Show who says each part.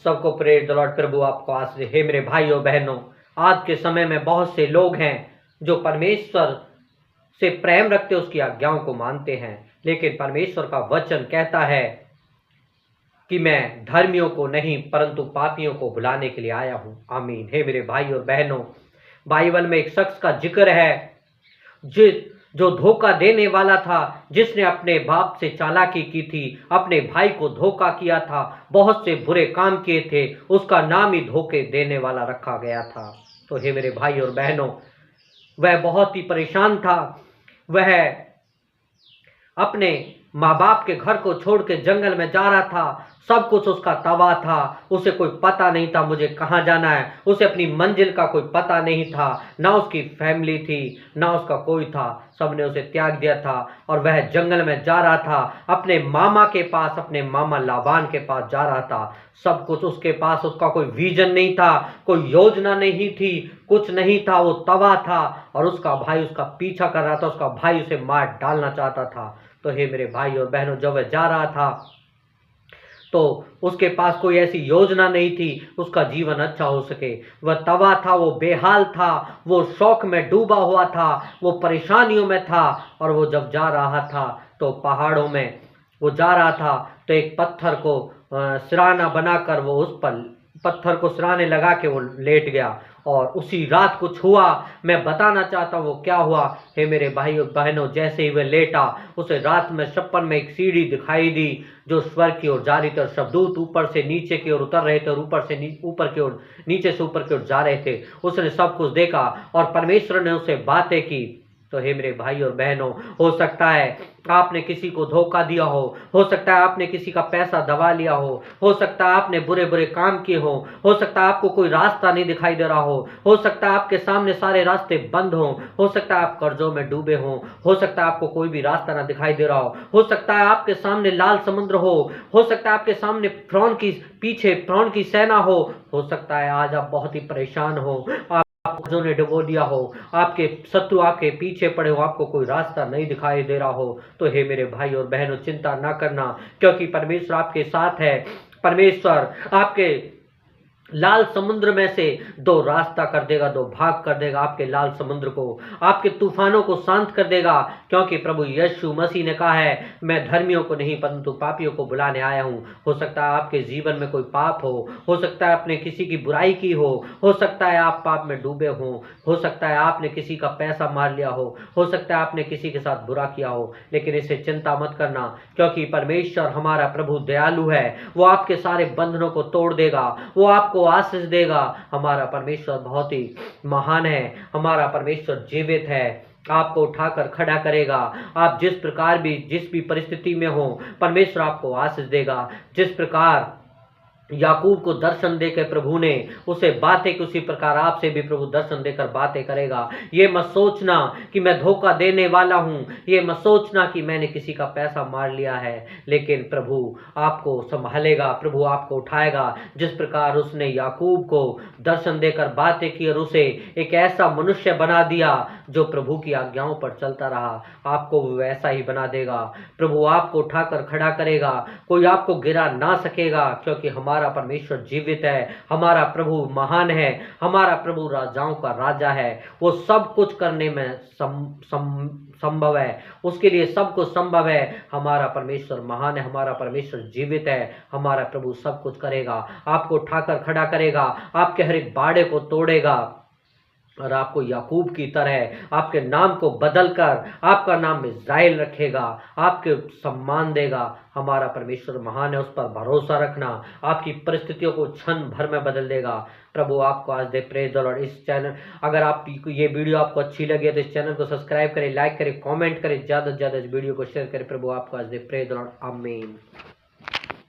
Speaker 1: सबको praise the Lord. प्रभु आपको आशीष। हे मेरे भाइयों बहनों, आज के समय में बहुत से लोग हैं जो परमेश्वर से प्रेम रखते, उसकी आज्ञाओं को मानते हैं, लेकिन परमेश्वर का वचन कहता है कि मैं धर्मियों को नहीं परंतु पापियों को बुलाने के लिए आया हूं। आमीन। हे मेरे भाई और बहनों, बाइबल में एक शख्स का जिक्र है जो धोखा देने वाला था, जिसने अपने बाप से चालाकी की थी, अपने भाई को धोखा किया था, बहुत से बुरे काम किए थे, उसका नाम ही धोखे देने वाला रखा गया था। तो हे मेरे भाई और बहनों, वह बहुत ही परेशान था। वह अपने माँ बाप के घर को छोड़ के जंगल में जा रहा था। सब कुछ उसका तबाह था। उसे कोई पता नहीं था मुझे कहाँ जाना है। उसे अपनी मंजिल का कोई पता नहीं था। ना उसकी फैमिली थी, ना उसका कोई था। सबने उसे त्याग दिया था और वह जंगल में जा रहा था, अपने मामा के पास, अपने मामा लाबान के पास जा रहा था। सब कुछ उसके पास, उसका कोई विजन नहीं था, कोई योजना नहीं थी, कुछ नहीं था। वो तबाह था और उसका भाई उसका पीछा कर रहा था। उसका भाई उसे मार डालना चाहता था। तो हे मेरे भाई और बहनों, जब वह जा रहा था तो उसके पास कोई ऐसी योजना नहीं थी उसका जीवन अच्छा हो सके। वह तबाह था, वो बेहाल था, वो शौक में डूबा हुआ था, वो परेशानियों में था। और वो जब जा रहा था तो पहाड़ों में वो जा रहा था, तो एक पत्थर को सिराना बनाकर वो उस पर पत्थर को सिराने लगा के वो लेट गया। और उसी रात कुछ हुआ, मैं बताना चाहता हूँ वो क्या हुआ। हे मेरे भाइयों बहनों, जैसे ही वह लेटा, उसे रात में सपन में एक सीढ़ी दिखाई दी जो स्वर्ग की ओर जा रही थी, और शब्दूत ऊपर से नीचे की ओर उतर रहे थे और ऊपर से ऊपर की ओर, नीचे से ऊपर की ओर जा रहे थे। उसने सब कुछ देखा और परमेश्वर ने उससे बातें की। तो हे मेरे भाई और बहनों, हो सकता है आपने किसी को धोखा दिया हो सकता है आपने किसी का पैसा दबा लिया हो सकता है आपने बुरे बुरे काम किए हो सकता है आपको कोई रास्ता नहीं दिखाई दे रहा हो सकता है आपके सामने सारे रास्ते बंद हो सकता है आप कर्जों में डूबे हो सकता है आपको कोई भी रास्ता ना दिखाई दे रहा हो सकता है आपके सामने लाल समुद्र हो सकता है आपके सामने फ्रौन की सेना हो सकता है आज आप बहुत ही परेशान हो, जो ने डुबो दिया हो, आपके शत्रु आपके पीछे पड़े हो, आपको कोई रास्ता नहीं दिखाई दे रहा हो। तो हे मेरे भाई और बहनों, चिंता ना करना, क्योंकि परमेश्वर आपके साथ है। परमेश्वर आपके लाल समुद्र में से दो रास्ता कर देगा, दो भाग कर देगा आपके लाल समुद्र को, आपके तूफानों को शांत कर देगा। क्योंकि प्रभु यीशु मसीह ने कहा है, मैं धर्मियों को नहीं परंतु पापियों को बुलाने आया हूँ। हो सकता है आपके जीवन में कोई पाप हो सकता है आपने किसी की बुराई की हो सकता है आप पाप में डूबे हो सकता है आपने किसी का पैसा मार लिया हो सकता है आपने किसी के साथ बुरा किया हो। लेकिन इसे चिंता मत करना, क्योंकि परमेश्वर हमारा प्रभु दयालु है। वो आपके सारे बंधनों को तोड़ देगा, वो आपको आशीष देगा। हमारा परमेश्वर बहुत ही महान है, हमारा परमेश्वर जीवित है, आपको उठाकर खड़ा करेगा। आप जिस भी परिस्थिति में हो, परमेश्वर आपको आशीष देगा। जिस प्रकार याकूब को दर्शन देकर प्रभु ने उसे बातें की, उसी प्रकार आपसे भी प्रभु दर्शन देकर बातें करेगा। ये मत सोचना कि मैं धोखा देने वाला हूं, ये मत सोचना कि मैंने किसी का पैसा मार लिया है, लेकिन प्रभु आपको संभालेगा, प्रभु आपको उठाएगा। जिस प्रकार उसने याकूब को दर्शन देकर बातें की और उसे एक ऐसा मनुष्य बना दिया जो प्रभु की आज्ञाओं पर चलता रहा, आपको वैसा ही बना देगा। प्रभु आपको उठाकर खड़ा करेगा, कोई आपको गिरा ना सकेगा, क्योंकि हमारा परमेश्वर जीवित है, हमारा प्रभु महान है, हमारा प्रभु राजाओं का राजा है। वो सब कुछ करने में संभव है, उसके लिए सब कुछ संभव है। हमारा परमेश्वर महान है, हमारा परमेश्वर जीवित है, हमारा प्रभु सब कुछ करेगा, आपको उठाकर खड़ा करेगा, आपके हर एक बाड़े को तोड़ेगा और आपको याकूब की तरह आपके नाम को बदलकर आपका नाम इज़राइल रखेगा, आपके सम्मान देगा। हमारा परमेश्वर महान है, उस पर भरोसा रखना, आपकी परिस्थितियों को क्षण भर में बदल देगा। प्रभु आपको आज दे प्रेज द लॉर्ड। इस चैनल, अगर आप ये वीडियो आपको अच्छी लगी तो इस चैनल को सब्सक्राइब करें, लाइक करें, कमेंट करें, ज़्यादा से ज़्यादा इस वीडियो को शेयर करें। प्रभु आपको आज दे प्रेज द लॉर्ड। आमीन।